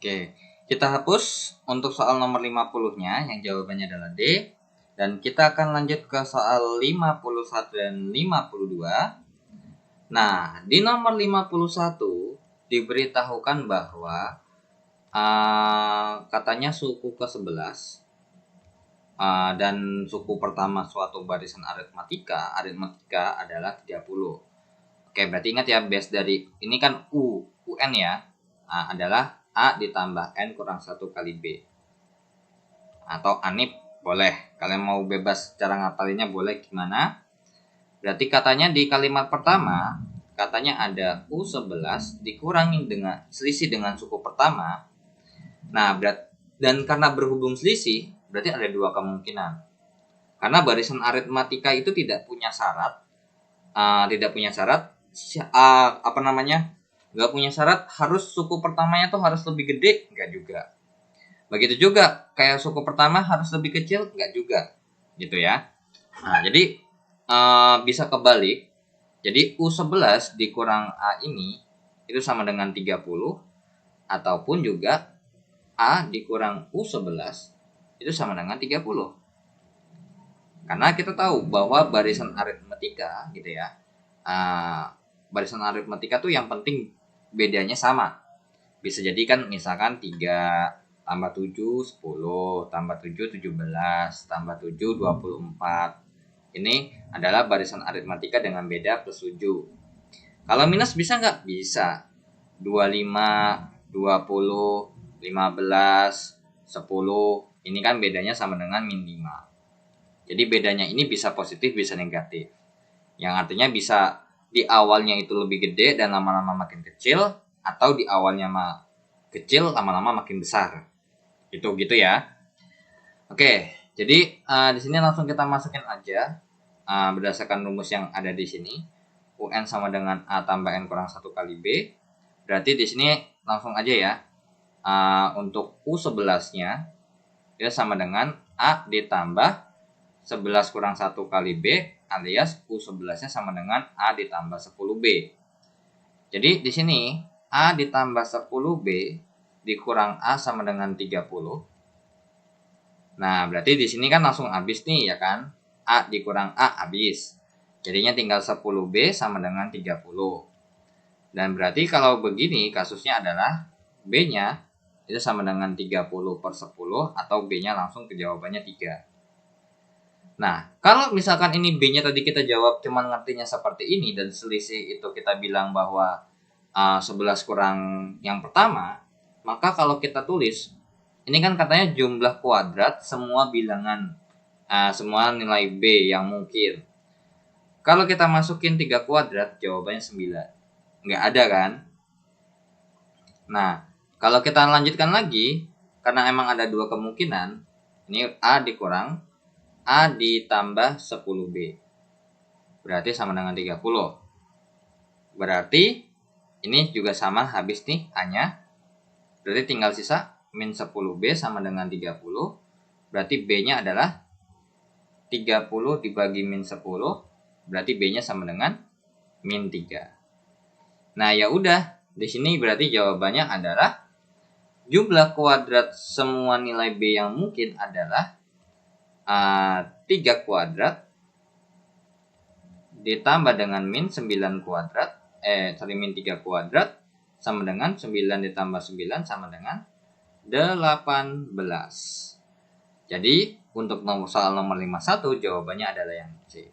Oke, kita hapus untuk soal nomor 50-nya yang jawabannya adalah D. Dan kita akan lanjut ke soal 51 dan 52. Nah, di nomor 51 diberitahukan bahwa katanya suku ke-11 dan suku pertama suatu barisan aritmatika adalah 30. Oke, berarti ingat ya, base dari ini kan UN ya, adalah A ditambah N kurang 1 kali B. Atau ANIP boleh, kalian mau bebas cara ngapalinnya boleh gimana. Berarti katanya di kalimat pertama, katanya ada U11 dikurangi dengan selisih dengan suku pertama. Nah, dan karena berhubung selisih, berarti ada dua kemungkinan. Karena barisan aritmatika itu tidak punya syarat, nggak punya syarat harus suku pertamanya tuh harus lebih gede, nggak juga. Begitu juga kayak suku pertama harus lebih kecil, nggak juga, gitu ya. Nah, jadi bisa kebalik. Jadi U11 dikurang A ini itu sama dengan 30, ataupun juga A dikurang U11 itu sama dengan 30. Karena kita tahu bahwa barisan aritmatika gitu ya, barisan aritmatika tuh yang penting bedanya sama. Bisa jadi kan misalkan 3 tambah 7 10 tambah 7 17 tambah 7 24. Ini adalah barisan aritmatika dengan beda plus 7. Kalau minus bisa nggak? Bisa. 25 20 15 10. Ini kan bedanya sama dengan min 5. Jadi bedanya ini bisa positif bisa negatif. Yang artinya bisa di awalnya itu lebih gede dan lama-lama makin kecil, atau di awalnya kecil lama-lama makin besar. Itu gitu ya. Oke, jadi di sini langsung kita masukin aja berdasarkan rumus yang ada di sini. UN sama dengan A tambah N kurang 1 kali B. Berarti di sini langsung aja ya. Untuk U11-nya itu sama dengan A ditambah 11 kurang 1 kali B, alias U11-nya sama dengan A ditambah 10B. Jadi di sini A ditambah 10B dikurang A sama dengan 30. Nah, berarti di sini kan langsung habis nih ya kan? A dikurang A habis. Jadinya tinggal 10B sama dengan 30. Dan berarti kalau begini kasusnya adalah B-nya itu sama dengan 30 per 10, atau B-nya langsung ke jawabannya 3. Nah, kalau misalkan ini B-nya tadi kita jawab cuman ngertinya seperti ini, dan selisih itu kita bilang bahwa 11 kurang yang pertama, maka kalau kita tulis, ini kan katanya jumlah kuadrat semua bilangan, semua nilai B yang mungkin. Kalau kita masukin 3 kuadrat, jawabannya 9. Nggak ada kan? Nah, kalau kita lanjutkan lagi, karena emang ada dua kemungkinan, ini A dikurang A ditambah 10B. Berarti sama dengan 30. Berarti ini juga sama habis nih A-nya. Berarti tinggal sisa min 10B sama dengan 30. Berarti B-nya adalah 30 dibagi min 10. Berarti B-nya sama dengan min 3. Nah, ya udah. Di sini berarti jawabannya adalah jumlah kuadrat semua nilai B yang mungkin adalah 3 kuadrat ditambah dengan min 9 kuadrat, min 3 kuadrat sama dengan 9 ditambah 9 sama dengan 18. Jadi untuk soal nomor 51 jawabannya adalah yang C.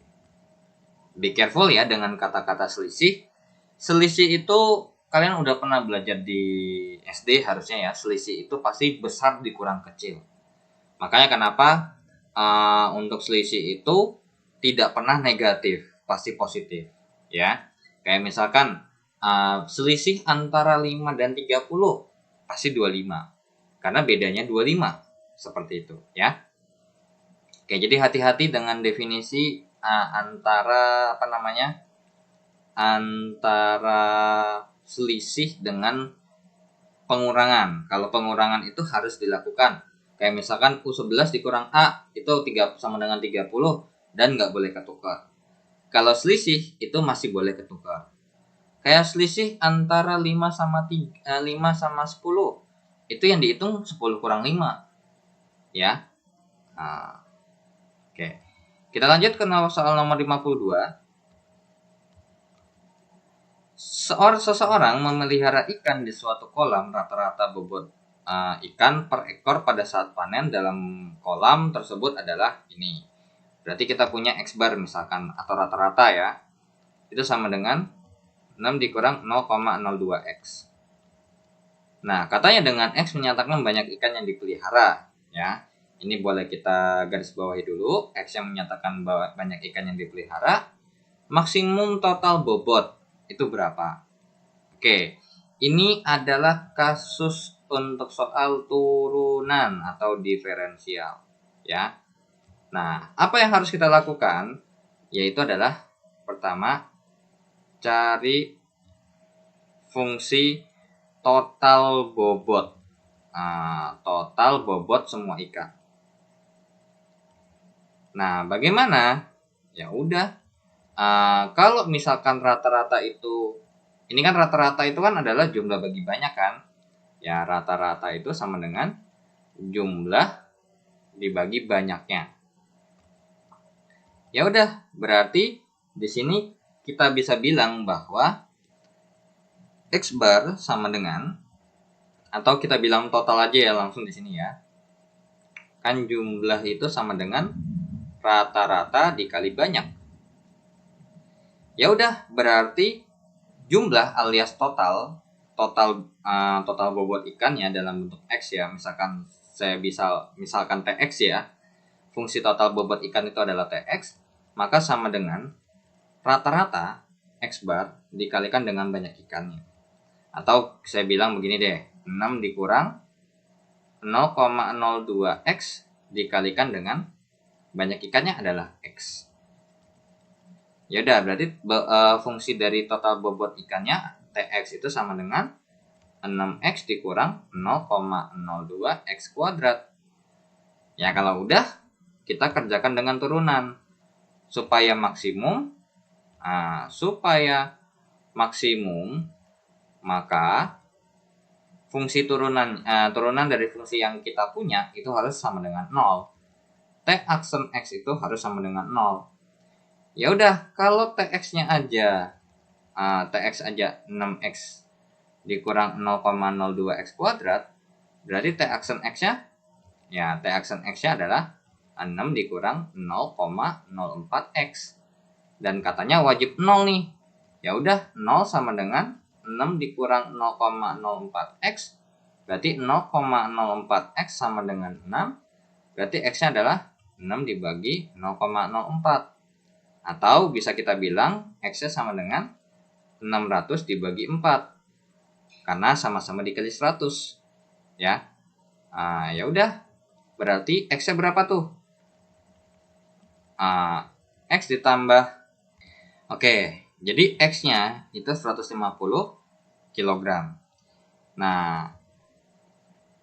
Be careful ya dengan kata-kata selisih. Selisih itu kalian udah pernah belajar di SD harusnya ya. Selisih itu pasti besar dikurang kecil. Makanya kenapa untuk selisih itu tidak pernah negatif, pasti positif ya. Kayak misalkan selisih antara 5 dan 30 pasti 25, karena bedanya 25, seperti itu ya. Oke, jadi hati-hati dengan definisi antara selisih dengan pengurangan. Kalau pengurangan itu harus dilakukan. Kayak misalkan U11 dikurang A itu sama dengan 30 dan nggak boleh ketukar. Kalau selisih itu masih boleh ketukar. Kayak selisih antara 5 sama 10 itu yang dihitung 10 kurang 5. Ya. Nah, oke. Kita lanjut ke soal nomor 52. Seseorang memelihara ikan di suatu kolam, rata-rata bobot ikan per ekor pada saat panen dalam kolam tersebut adalah ini. Berarti kita punya X bar misalkan, atau rata-rata ya. Itu sama dengan 6 dikurang 0,02X. Nah, katanya dengan X menyatakan banyak ikan yang dipelihara, ya. Ini boleh kita garis bawahi dulu. X yang menyatakan bahwa banyak ikan yang dipelihara. Maksimum total bobot itu berapa? Oke, ini adalah kasus untuk soal turunan atau diferensial, ya. Nah, apa yang harus kita lakukan? Yaitu adalah pertama, cari fungsi total bobot. Total bobot semua ikan. Nah, bagaimana? Ya udah. Kalau misalkan rata-rata itu, ini kan rata-rata itu kan adalah jumlah bagi banyak kan? Ya, rata-rata itu sama dengan jumlah dibagi banyaknya. Ya udah, berarti di sini kita bisa bilang bahwa X bar sama dengan, atau kita bilang total aja ya langsung di sini ya. Kan jumlah itu sama dengan rata-rata dikali banyak. Ya udah, berarti jumlah alias total bobot ikannya dalam bentuk X ya. Misalkan misalkan TX ya. Fungsi total bobot ikan itu adalah TX, maka sama dengan rata-rata X bar dikalikan dengan banyak ikannya. Atau saya bilang begini deh, 6 dikurang 0,02X dikalikan dengan banyak ikannya adalah X. Ya udah, berarti fungsi dari total bobot ikannya TX itu sama dengan 6X dikurang 0,02X kuadrat. Ya kalau udah, kita kerjakan dengan turunan. Supaya maksimum, maka fungsi turunan dari fungsi yang kita punya itu harus sama dengan 0. T aksen X itu harus sama dengan 0. Ya udah, kalau TX-nya aja TX aja 6X dikurang 0,02X kuadrat, berarti T aksen X-nya ya T aksen X-nya adalah 6 dikurang 0,04X. Dan katanya wajib 0 nih. Ya udah, 0 sama dengan 6 dikurang 0,04X. Berarti 0,04X sama dengan 6. Berarti X-nya adalah 6 dibagi 0,04. Atau bisa kita bilang X-nya sama dengan 600 dibagi 4. Karena sama-sama dikali 100. Ya. Ya udah. Berarti X-nya berapa tuh? X ditambah. Oke, jadi X-nya itu 150 kg. Nah,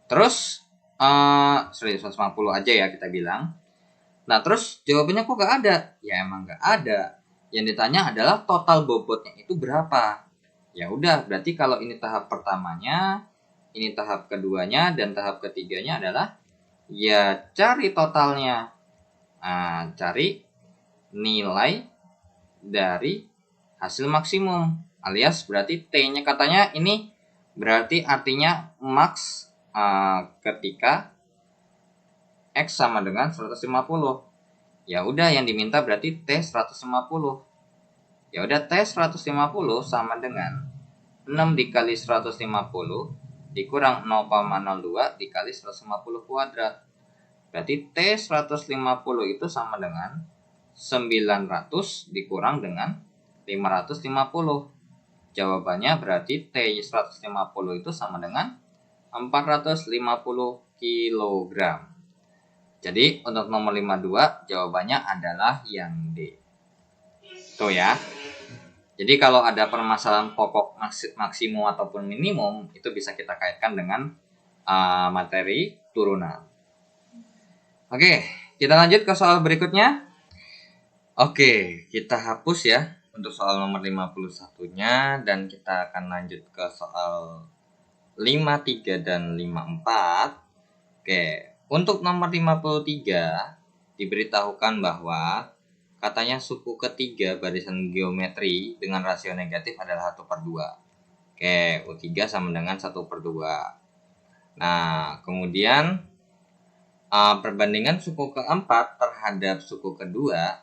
terus 150 aja ya kita bilang. Nah, terus jawabannya kok gak ada? Ya emang gak ada. Yang ditanya adalah total bobotnya itu berapa? Ya udah, berarti kalau ini tahap pertamanya, ini tahap keduanya, dan tahap ketiganya adalah ya cari totalnya. Cari nilai dari hasil maksimum, alias berarti T-nya katanya ini berarti artinya max ketika X sama dengan 150. Ya udah, yang diminta berarti T 150. Ya udah, T 150 sama dengan 6 dikali 150 dikurang 0,02 dikali 150 kuadrat. Berarti T 150 itu sama dengan 900 dikurang dengan 550. Jawabannya berarti T 150 itu sama dengan 450 kg. Jadi untuk nomor 52 jawabannya adalah yang D. Tuh ya. Jadi kalau ada permasalahan pokok maksimum ataupun minimum, itu bisa kita kaitkan dengan materi turunan. Oke, kita lanjut ke soal berikutnya. Oke, kita hapus ya untuk soal nomor 51-nya dan kita akan lanjut ke soal 53 dan 54. Oke, untuk nomor 53 diberitahukan bahwa katanya suku ketiga barisan geometri dengan rasio negatif adalah 1/2. Oke, U3 sama dengan 1/2. Nah, kemudian perbandingan suku keempat terhadap suku kedua,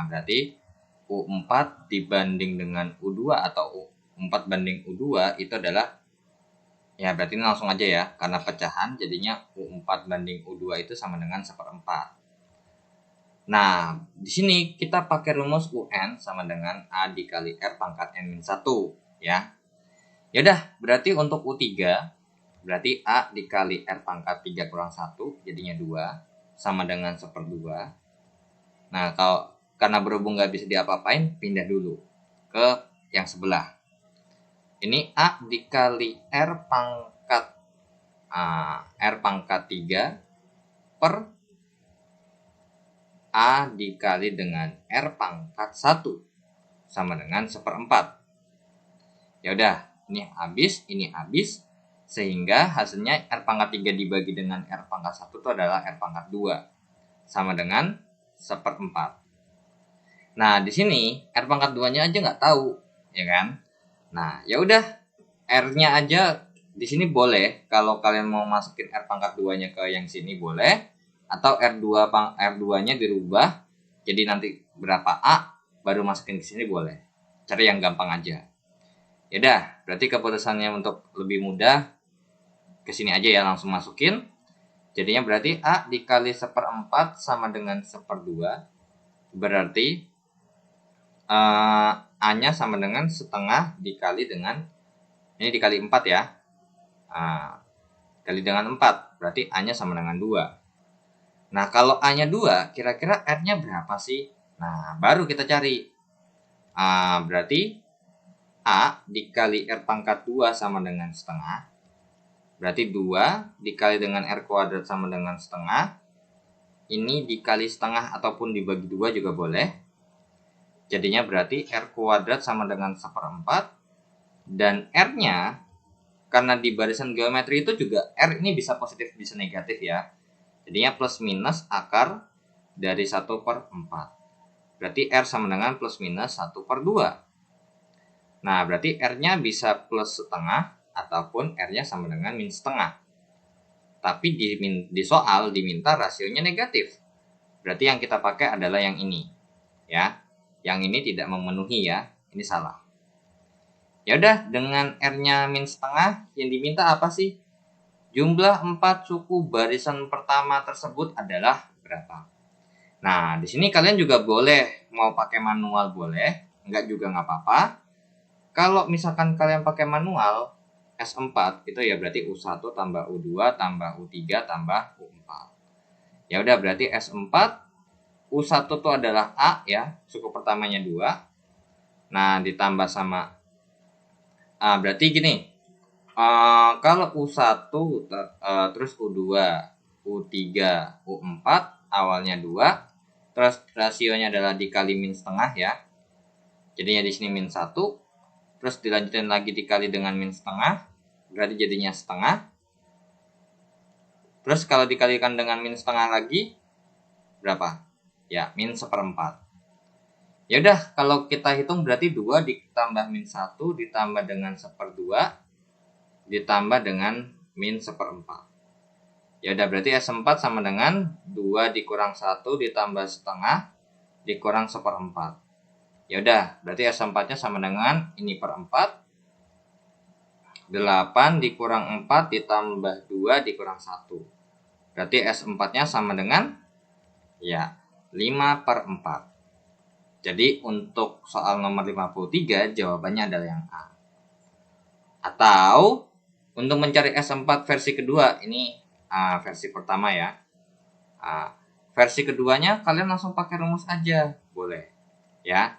berarti U4 dibanding dengan U2 atau U4 banding U2 itu adalah, ya berarti ini langsung aja ya, karena pecahan jadinya U4 banding U2 itu sama dengan 1/4. Nah, di sini kita pakai rumus UN sama dengan A dikali R pangkat N-1 ya. Yaudah, berarti untuk U3 berarti A dikali R pangkat 3 kurang 1 jadinya 2 sama dengan 1/2. Nah, karena berhubung nggak bisa diapa-apain, pindah dulu ke yang sebelah. Ini A dikali R pangkat 3 per A dikali dengan R pangkat 1 sama dengan 1/4. Ya udah, ini habis, sehingga hasilnya R pangkat 3 dibagi dengan R pangkat 1 itu adalah R pangkat 2 sama dengan 1/4. Nah, di sini R pangkat 2-nya aja nggak tahu, ya kan? Nah, ya udah, R-nya aja di sini boleh. Kalau kalian mau masukin R pangkat 2-nya ke yang sini boleh, atau R2-nya dirubah jadi nanti berapa A baru masukin ke sini boleh. Cari yang gampang aja. Ya udah, berarti keputusannya untuk lebih mudah ke sini aja ya, langsung masukin. Jadinya berarti A dikali 1/4 sama dengan 1/2. Berarti A-nya sama dengan setengah dikali dengan, ini dikali 4 ya. Kali dengan 4, berarti A-nya sama dengan 2. Nah, kalau A-nya 2, kira-kira R-nya berapa sih? Nah, baru kita cari. Berarti A dikali R pangkat 2 sama dengan setengah. Berarti 2 dikali dengan R kuadrat sama dengan setengah. Ini dikali setengah ataupun dibagi 2 juga boleh. Jadinya berarti R kuadrat sama dengan 1/4. Dan R-nya, karena di barisan geometri itu juga R ini bisa positif bisa negatif ya. Jadinya plus minus akar dari 1/4. Berarti R sama dengan plus minus 1/2. Nah, berarti R-nya bisa plus setengah ataupun R-nya sama dengan min setengah. Tapi di soal diminta rasionya negatif. Berarti yang kita pakai adalah yang ini. Ya. Yang ini tidak memenuhi ya. Ini salah. Ya udah, dengan R-nya min setengah, yang diminta apa sih? Jumlah 4 suku barisan pertama tersebut adalah berapa? Nah, di sini kalian juga boleh mau pakai manual boleh, enggak juga nggak apa-apa. Kalau misalkan kalian pakai manual S4 itu ya berarti U1 tambah U2 tambah U3 tambah U4. Ya udah, berarti S4 U1 itu adalah A ya, suku pertamanya 2. Nah, ditambah sama berarti gini. Kalau U1 terus U2, U3, U4 awalnya 2, terus rasionya adalah dikali min setengah ya. Jadinya di sini min 1, terus dilanjutin lagi dikali dengan min setengah, berarti jadinya setengah. Terus kalau dikalikan dengan min setengah lagi berapa? Ya, min 1/4. Ya udah, kalau kita hitung berarti 2 ditambah min 1 ditambah dengan 1/2 ditambah dengan min 1/4. Ya udah, berarti S4 sama dengan 2 dikurang 1 ditambah setengah dikurang 1/4. Ya udah, berarti S4-nya sama dengan ini per 4. 8 dikurang 4 ditambah 2 dikurang 1. Berarti S4-nya sama dengan ya 5/4. Jadi untuk soal nomor 53 jawabannya adalah yang A. Atau untuk mencari S4 versi kedua, ini versi pertama ya. Versi keduanya kalian langsung pakai rumus aja, boleh. Ya.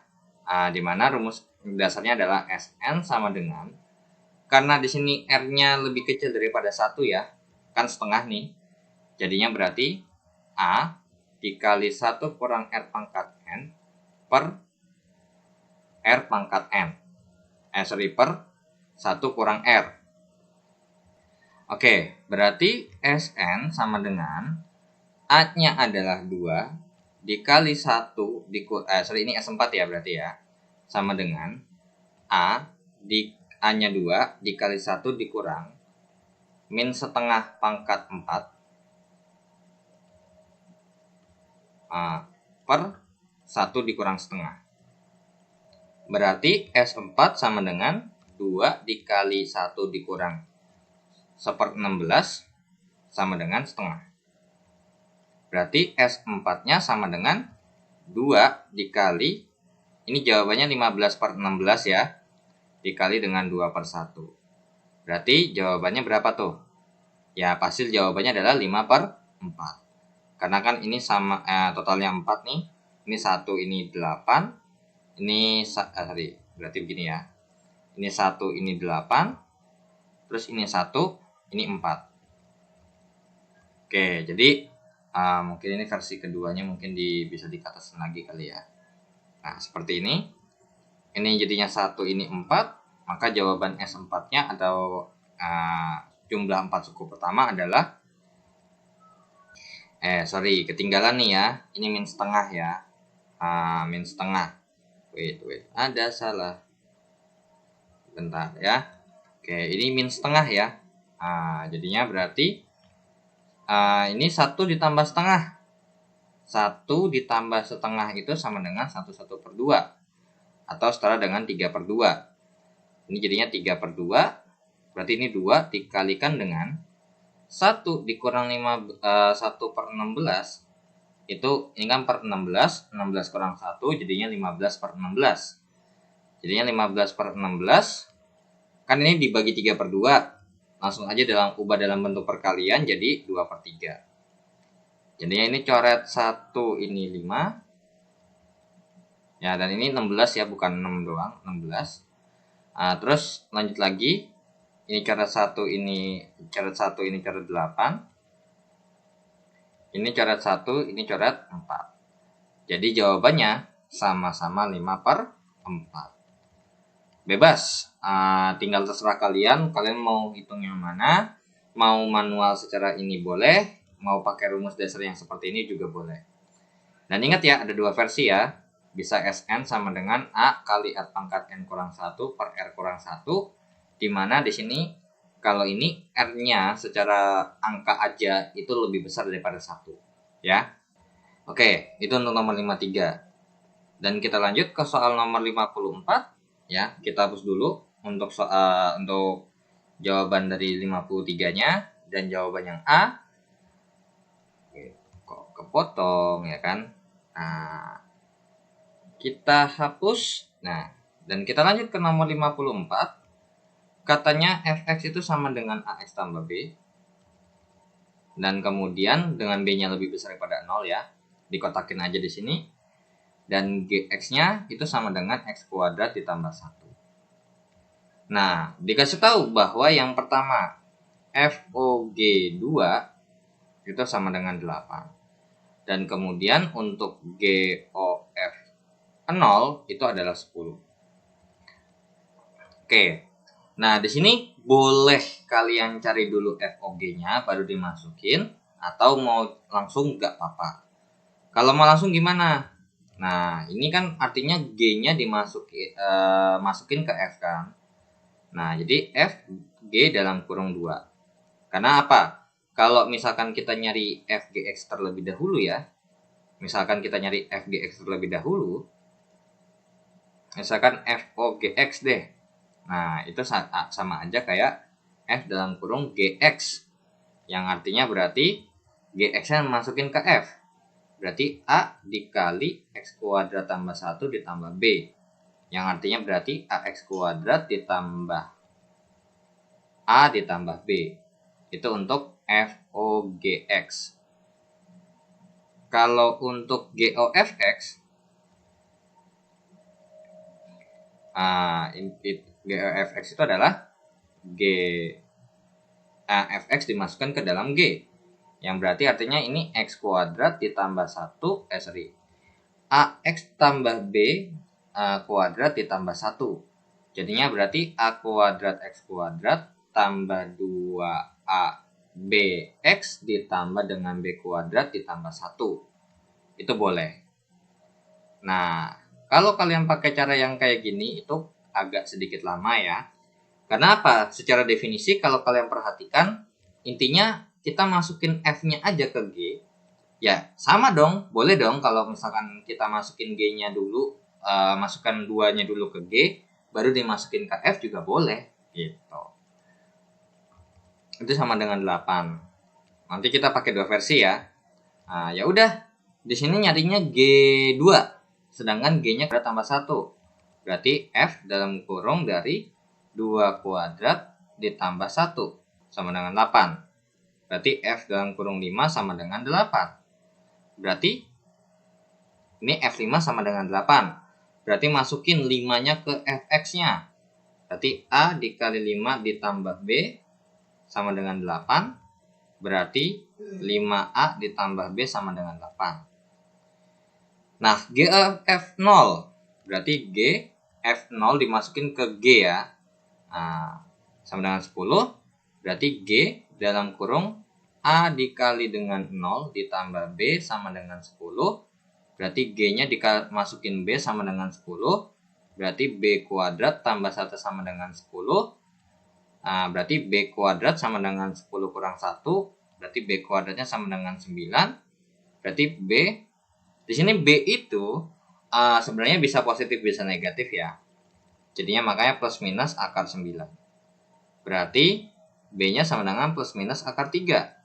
Dimana rumus dasarnya adalah Sn sama dengan, karena di sini R-nya lebih kecil daripada 1 ya, kan setengah nih. Jadinya berarti A dikali 1 kurang R pangkat N per R pangkat N. Per 1 kurang R. Oke, berarti Sn sama dengan A-nya adalah 2 dikali 1 ini S4 ya berarti ya. Sama dengan A-nya 2 dikali 1 dikurang min setengah pangkat 4 per 1 dikurang setengah. Berarti S4 sama dengan 2 dikali 1 dikurang 1/16 sama dengan setengah. Berarti S4-nya sama dengan 2 dikali, ini jawabannya 15/16 ya, dikali dengan 2/1. Berarti jawabannya berapa tuh? Ya, hasil jawabannya adalah 5/4. Karena kan ini sama totalnya 4 nih. Ini 1, ini 8. Ini berarti begini ya. Ini 1, ini 8. Terus ini 1, ini 4. Oke, jadi mungkin ini versi keduanya mungkin bisa dikatakan lagi kali ya. Nah, seperti ini. Ini jadinya 1, ini 4. Maka jawaban S4-nya atau jumlah 4 suku pertama adalah ketinggalan nih ya. Ini min setengah ya. Min setengah. Wait. Ada salah. Bentar ya. Oke, ini min setengah ya. Jadinya berarti ini 1 ditambah setengah. 1 ditambah setengah itu sama dengan 1/2. Atau setara dengan 3/2. Ini jadinya 3/2. Berarti ini 2 dikalikan dengan 1 dikurang 1/16. Ini kan per 16. 16 kurang 1 jadinya 15/16. Jadinya 15/16. Kan ini dibagi 3/2. Langsung aja ubah dalam bentuk perkalian jadi 2/3. Jadinya ini coret 1, ini 5. Ya, dan ini 16 ya, bukan 6 doang, 16. Terus lanjut lagi. Ini coret 1, ini coret 1, ini coret 8. Ini coret 1, ini coret 4. Jadi jawabannya sama-sama 5/4. Bebas, tinggal terserah kalian mau hitung yang mana, mau manual secara ini boleh, mau pakai rumus dasar yang seperti ini juga boleh. Dan ingat ya, ada 2 versi ya, bisa Sn sama dengan A kali R pangkat N kurang 1 per R kurang 1, dimana di sini kalau ini R-nya secara angka aja itu lebih besar daripada 1 ya. Oke, itu untuk nomor 53. Dan kita lanjut ke soal nomor 54. Ya, kita hapus dulu untuk jawaban dari 53-nya dan jawaban yang A. Kok kepotong ya kan? Nah, kita hapus. Nah, dan kita lanjut ke nomor 54. Katanya fx itu sama dengan ax tambah b. Dan kemudian dengan b-nya lebih besar daripada 0 ya. Dikotakin aja di sini. Dan gx-nya itu sama dengan x kuadrat ditambah 1. Nah, dikasih tahu bahwa yang pertama FOG2 itu sama dengan 8. Dan kemudian untuk GOF0 itu adalah 10. Oke. Nah, di sini boleh kalian cari dulu FOG-nya baru dimasukin, atau mau langsung nggak apa-apa. Kalau mau langsung gimana? Nah, ini kan artinya G-nya masukin ke F kan. Nah, jadi F G dalam kurung 2. Karena apa? Kalau misalkan kita nyari FGX terlebih dahulu ya. Misalkan kita nyari FGX terlebih dahulu. Misalkan FOGX deh. Nah, itu sama aja kayak F dalam kurung GX. Yang artinya berarti GX-nya masukin ke F. Berarti A dikali X kuadrat tambah 1 ditambah B. Yang artinya berarti AX kuadrat ditambah A ditambah B. Itu untuk FOGX. Kalau untuk GOFX, GOFX itu adalah fx dimasukkan ke dalam G. Yang berarti artinya ini X kuadrat ditambah 1, AX tambah B kuadrat ditambah 1. Jadinya berarti A kuadrat X kuadrat tambah 2 A BX ditambah dengan B kuadrat ditambah 1. Itu boleh. Nah, kalau kalian pakai cara yang kayak gini itu agak sedikit lama ya. Karena apa? Secara definisi kalau kalian perhatikan, intinya kita masukin F-nya aja ke G. Ya, sama dong. Boleh dong kalau misalkan kita masukin G-nya dulu, masukkan 2-nya dulu ke G, baru dimasukin ke F juga boleh. Gitu. Itu sama dengan 8. Nanti kita pakai 2 versi ya. Nah, ya udah. Di sini nyarinya G2. Sedangkan G-nya tambah 1. Berarti F dalam kurung dari 2 kuadrat ditambah 1 sama dengan 8. Berarti F dalam kurung 5 sama dengan 8. Berarti ini F5 sama dengan 8. Berarti masukin 5-nya ke Fx-nya. Berarti A dikali 5 ditambah B sama dengan 8. Berarti 5A ditambah B sama dengan 8. Nah, G F0. Berarti G F0 dimasukin ke G ya. Nah, sama dengan 10. Berarti G dalam kurung A dikali dengan 0 ditambah B sama dengan 10. Berarti G-nya dimasukin B sama dengan 10. Berarti B kuadrat tambah 1 sama dengan 10. Nah, berarti B kuadrat sama dengan 10 kurang 1. Berarti B kuadratnya sama dengan 9. Berarti B, di sini B itu sebenarnya bisa positif bisa negatif ya. Jadinya makanya plus minus akar 9. Berarti B-nya sama dengan plus minus akar 3.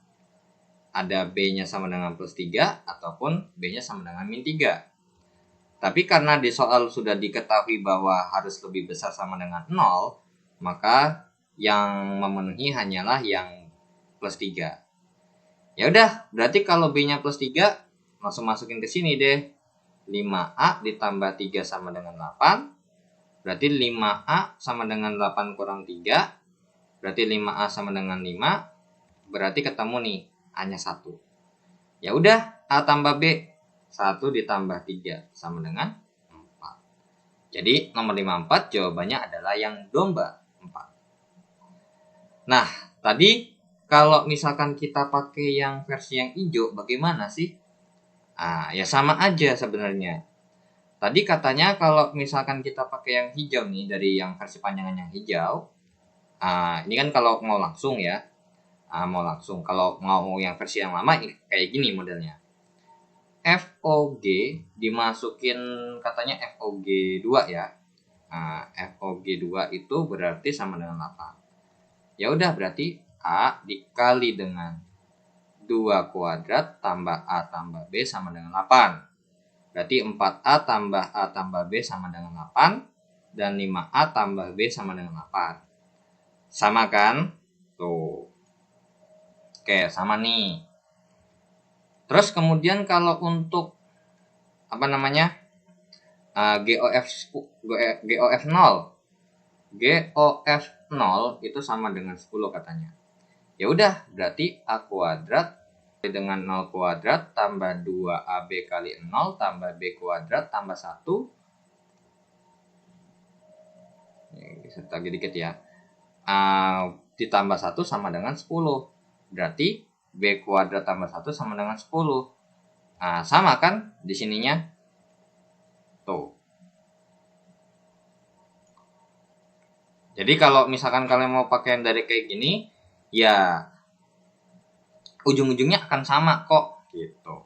Ada B-nya sama dengan plus 3 ataupun B-nya sama dengan min 3. Tapi karena di soal sudah diketahui bahwa harus lebih besar sama dengan 0, maka yang memenuhi hanyalah yang plus 3. Ya udah, berarti kalau B-nya plus 3, langsung masukin ke sini deh. 5A ditambah 3 sama dengan 8. Berarti 5A sama dengan 8 kurang 3. Berarti 5A sama dengan 5. Berarti ketemu nih, hanya 1. Ya udah, A tambah B. 1 ditambah 3 sama dengan 4. Jadi nomor 54 jawabannya adalah yang domba 4. Nah, tadi kalau misalkan kita pakai yang versi yang hijau, bagaimana sih? Ya sama aja sebenarnya. Tadi katanya kalau misalkan kita pakai yang hijau nih, dari yang versi panjangan yang hijau, ini kan kalau mau langsung ya. Mau langsung. Kalau mau yang versi yang lama, kayak gini modelnya. FOG dimasukin katanya FOG 2 ya. FOG 2 itu berarti sama dengan 8. Ya udah, berarti A dikali dengan 2 kuadrat tambah A tambah B sama dengan 8. Berarti 4A tambah A tambah B sama dengan 8. Dan 5A tambah B sama dengan 8. Sama kan? Tuh. Oke, sama nih. Terus kemudian kalau untuk GOF0 itu sama dengan 10 katanya. Ya udah, berarti A kuadrat dengan 0 kuadrat tambah 2AB kali 0 tambah B kuadrat tambah 1. Bisa lagi dikit ya. Ditambah 1 sama dengan 10. Berarti B kuadrat tambah 1 sama dengan 10. Sama kan di sininya? Tuh. Jadi kalau misalkan kalian mau pakai yang dari kayak gini, ya ujung-ujungnya akan sama kok gitu.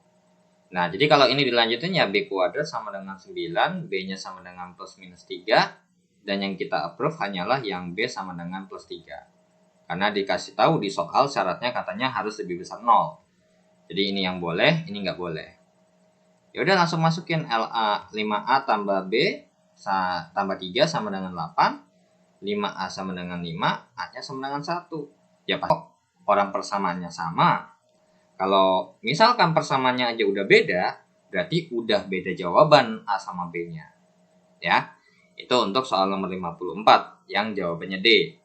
Nah, jadi kalau ini dilanjutin ya B kuadrat sama dengan 9, B-nya sama dengan plus minus 3, dan yang kita approve hanyalah yang B sama dengan plus 3. Karena dikasih tahu di soal syaratnya katanya harus lebih besar 0. Jadi ini yang boleh, ini nggak boleh. Ya udah, langsung masukin LA 5A tambah B tambah 3 sama dengan 8. 5A sama dengan 5, A-nya sama dengan 1. Ya pasti orang persamaannya sama. Kalau misalkan persamaannya aja udah beda, berarti udah beda jawaban A sama B-nya. Ya, itu untuk soal nomor 54 yang jawabannya D.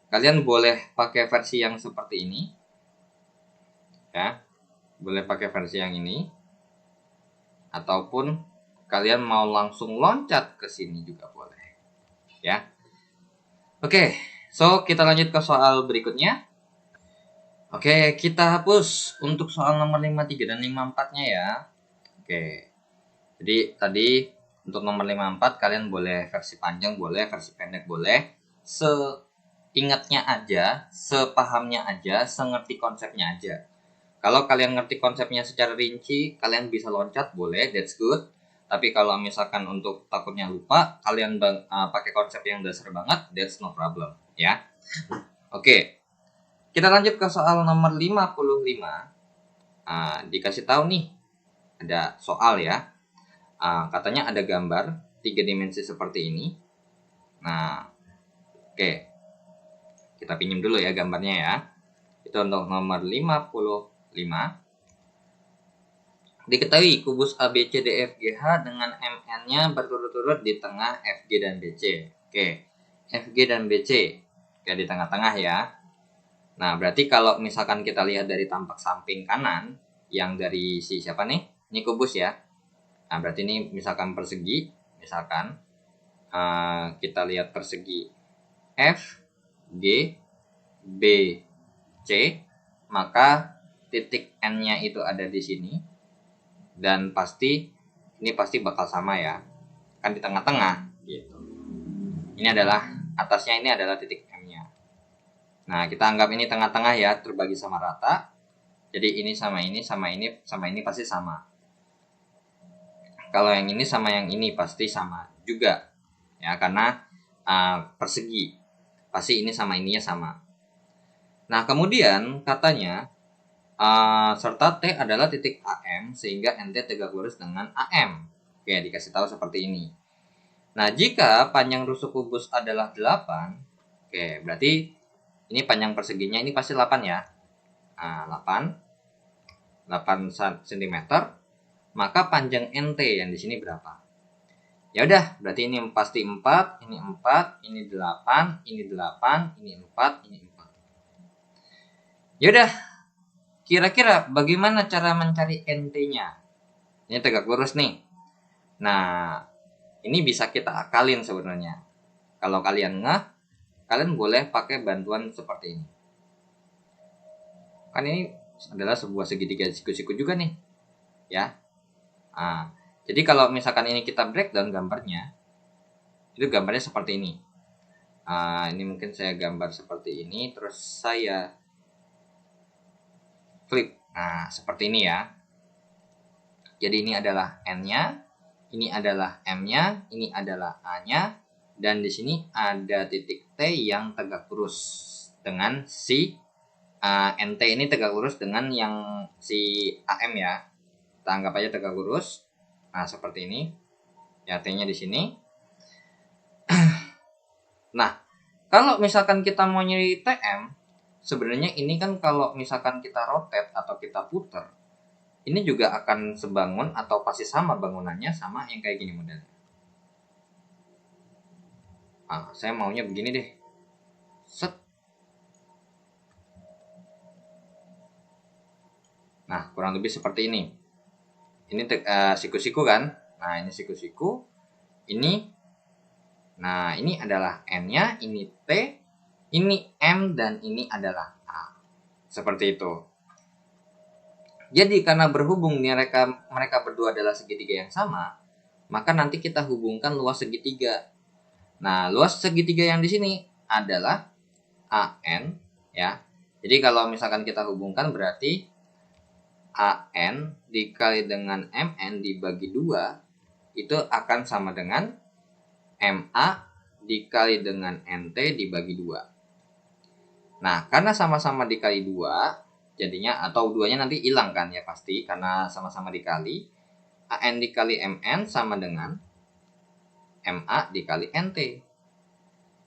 Kalian boleh pakai versi yang seperti ini. Ya, boleh pakai versi yang ini. Ataupun kalian mau langsung loncat ke sini juga boleh. Ya. Oke, so kita lanjut ke soal berikutnya. Oke, kita hapus untuk soal nomor 53 dan 54-nya ya. Oke. Jadi tadi untuk nomor 54 kalian boleh versi panjang boleh, versi pendek boleh. Seingatnya aja, sepahamnya aja, sengerti konsepnya aja. Kalau kalian ngerti konsepnya secara rinci, kalian bisa loncat boleh, that's good. Tapi kalau misalkan untuk takutnya lupa, kalian pakai konsep yang dasar banget, that's no problem ya. Oke. Kita lanjut ke soal nomor 55. Dikasih tahu nih, ada soal ya. Katanya ada gambar 3 dimensi seperti ini. Nah, oke. Kita pinjam dulu ya gambarnya ya. Itu untuk nomor 55. Diketahui kubus ABCDFGH dengan MN-nya berturut-turut di tengah FG dan BC. Oke, FG dan BC ya di tengah-tengah ya. Nah, berarti kalau misalkan kita lihat dari tampak samping kanan, yang dari si siapa nih? Ini kubus ya. Nah, berarti ini misalkan persegi, misalkan kita lihat persegi F, G, B, C, maka titik N-nya itu ada di sini. Dan ini pasti bakal sama ya. Kan di tengah-tengah gitu. Ini adalah atasnya, ini adalah titik M-nya. Nah, kita anggap ini tengah-tengah ya, terbagi sama rata. Jadi ini sama ini, sama ini, sama ini pasti sama. Kalau yang ini sama yang ini pasti sama juga. Ya, karena persegi. Pasti ini sama ininya sama. Nah, kemudian katanya serta T adalah titik AM sehingga NT tegak lurus dengan AM. Oke, dikasih tahu seperti ini. Nah, jika panjang rusuk kubus adalah 8, oke, berarti ini panjang perseginya ini pasti 8 ya. 8 cm, maka panjang NT yang di sini berapa? Ya udah, berarti ini pasti 4, ini 4, ini 8, ini 8, ini 4, ini 4. Ya udah. Kira-kira bagaimana cara mencari NT-nya? Ini tegak lurus nih. Nah, ini bisa kita akalin sebenarnya. Kalau kalian kalian boleh pakai bantuan seperti ini. Kan ini adalah sebuah segitiga siku-siku juga nih. Ya. Jadi kalau misalkan ini kita breakdown gambarnya, itu gambarnya seperti ini. Ini mungkin saya gambar seperti ini, terus saya flip. Nah, seperti ini ya. Jadi ini adalah N-nya, ini adalah M-nya, ini adalah A-nya, dan di sini ada titik T yang tegak lurus dengan si NT ini tegak lurus dengan yang si AM ya. Kita anggap aja tegak lurus. Nah, seperti ini. Ya, T-nya di sini. Nah, kalau misalkan kita mau nyari TM, sebenarnya ini kan kalau misalkan kita rotate atau kita puter, ini juga akan sebangun atau pasti sama bangunannya sama yang kayak gini modelnya. Saya maunya begini deh. Set. Nah, kurang lebih seperti ini. Ini siku-siku kan? Nah, ini siku-siku. Ini. Nah, ini adalah N-nya, ini T, ini M, dan ini adalah A. Seperti itu. Jadi karena berhubung mereka berdua adalah segitiga yang sama, maka nanti kita hubungkan luas segitiga. Nah, luas segitiga yang di sini adalah AN ya. Jadi kalau misalkan kita hubungkan berarti AN dikali dengan MN dibagi 2 itu akan sama dengan MA dikali dengan NT dibagi 2. Nah, karena sama-sama dikali 2 jadinya, atau duanya nanti hilang kan ya pasti karena sama-sama dikali, AN dikali MN sama dengan MA dikali NT.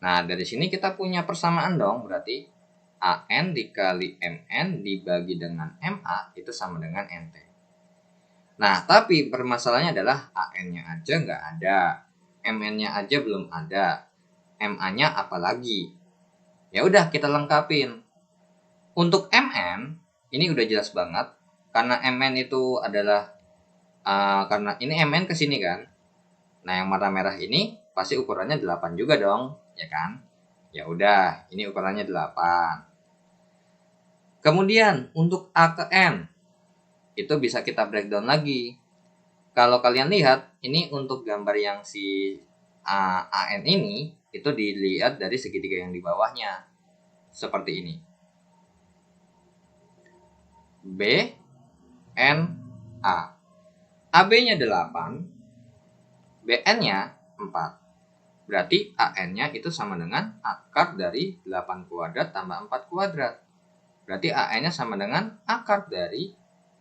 Nah, dari sini kita punya persamaan dong, berarti AN dikali MN dibagi dengan MA itu sama dengan NT. Nah, tapi permasalahannya adalah AN-nya aja nggak ada, MN-nya aja belum ada, MA-nya apalagi. Ya udah kita lengkapin. Untuk MN, ini udah jelas banget. Karena MN itu adalah, karena ini MN kesini kan. Nah, yang warna merah ini pasti ukurannya 8 juga dong, ya kan? Ya udah, ini ukurannya 8. Kemudian untuk A ke N, itu bisa kita breakdown lagi. Kalau kalian lihat, ini untuk gambar yang si AN ini, itu dilihat dari segitiga yang di bawahnya. Seperti ini. B, N, A. AB-nya 8, BN-nya 4. Berarti AN-nya itu sama dengan akar dari 8 kuadrat tambah 4 kuadrat. Berarti AN-nya sama dengan akar dari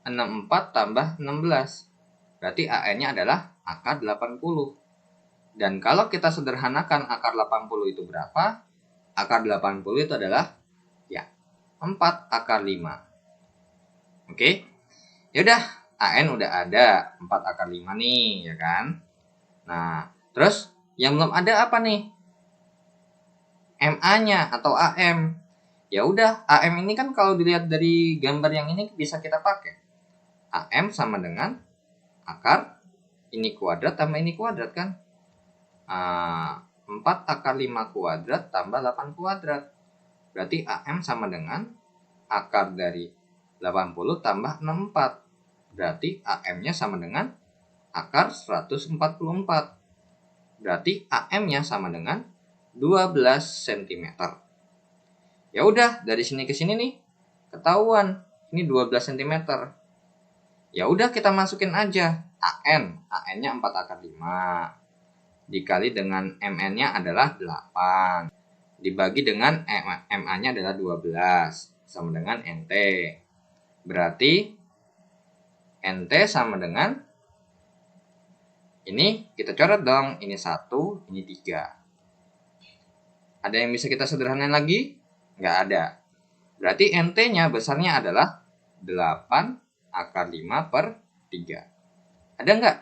64 tambah 16. Berarti AN-nya adalah akar 80. Dan kalau kita sederhanakan akar 80 itu berapa? Akar 80 itu adalah ya 4 akar 5. Oke. Yaudah, AN udah ada 4 akar 5 nih, ya kan? Nah, terus yang belum ada apa nih? MA-nya atau AM. Ya udah, AM ini kan kalau dilihat dari gambar yang ini bisa kita pakai. AM sama dengan akar ini kuadrat tambah ini kuadrat kan? 4 akar 5 kuadrat tambah 8 kuadrat. Berarti AM sama dengan akar dari 80 tambah 64. Berarti AM-nya sama dengan akar 144. Berarti AM-nya sama dengan 12 cm. Ya udah, dari sini ke sini nih ketahuan ini 12 cm. Ya udah, kita masukin aja AN-nya 4 akar 5 dikali dengan MN-nya adalah 8 dibagi dengan MA-nya adalah 12 sama dengan NT. Berarti NT sama dengan ini kita coret dong, ini 1, ini 3. Ada yang bisa kita sederhanain lagi? Nggak ada. Berarti NT-nya besarnya adalah 8 akar 5 per 3. Ada nggak?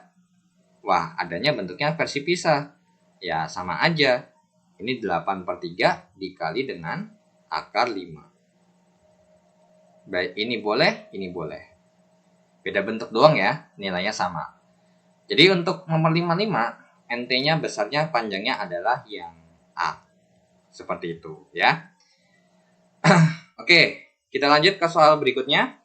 Wah, adanya bentuknya versi pisah. Ya, sama aja. Ini 8 per 3 dikali dengan akar 5. Baik, ini boleh, ini boleh. Beda bentuk doang ya, nilainya sama. Jadi untuk nomor 55, NT-nya besarnya panjangnya adalah yang A. Seperti itu ya. Oke, kita lanjut ke soal berikutnya.